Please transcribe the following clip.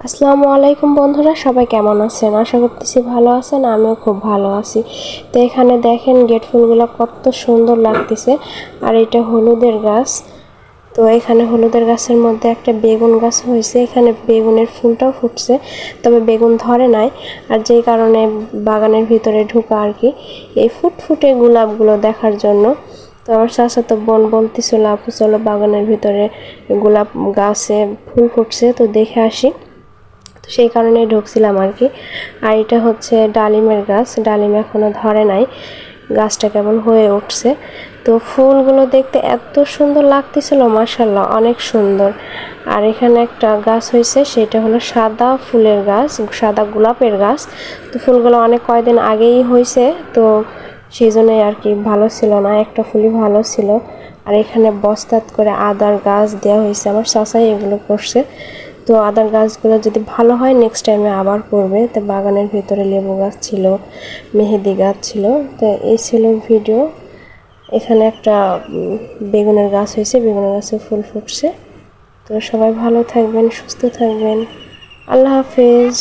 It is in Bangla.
আসসালামু আলাইকুম বন্ধুরা, সবাই কেমন আছেন? আশা করতেছি ভালো আছেন। আমিও খুব ভালো আছি। তো এখানে দেখেন গেট ফুলগুলো কত সুন্দর লাগতেছে। আর এটা হলুদের গাছ। তো এখানে হলুদের গাছের মধ্যে একটা বেগুন গাছ হয়েছে। এখানে বেগুনের ফুলটাও ফুটছে, তবে বেগুন ধরে নাই। আর যেই কারণে বাগানের ভিতরে ঢুকা আর কি, এই ফুটফুটে গোলাপগুলো দেখার জন্য। তো আমার চাচাতো বোন বলতেছিল, আপু চলো বাগানের ভিতরে গোলাপ গাছে ফুল ফুটছে, তো দেখে আসি। তো সেই কারণে ঢুকছিলাম আর কি। আর এটা হচ্ছে ডালিমের গাছ, ডালিম এখনো ধরে নাই, গাছটা কেবল হয়ে উঠছে। তো ফুলগুলো দেখতে এত সুন্দর লাগতেছিল, মাশাআল্লাহ অনেক সুন্দর। আর এখানে একটা গাছ হয়েছে, সেটা হলো সাদা ফুলের গাছ, সাদা গোলাপের গাছ। তো ফুলগুলো অনেক কয়দিন আগেই হয়েছে, তো সেই জন্যই আর কি ভালো ছিল না, একটা ফুলই ভালো ছিল। আর এখানে বস্তাত করে আদার গাছ দেওয়া হয়েছে, আমার চাচাই এগুলো করছে। তো আদার গাছগুলো যদি ভালো হয় নেক্সট টাইমে আবার করবে। তো বাগানের ভিতরে লেবু গাছ ছিল, মেহেদি গাছ ছিল। তো এই ছিল ভিডিও। এখানে একটা বেগুনের গাছ হয়েছে, বেগুনের গাছে ফুল ফুটছে। তো সবাই ভালো থাকবেন, সুস্থ থাকবেন। আল্লাহ হাফেজ।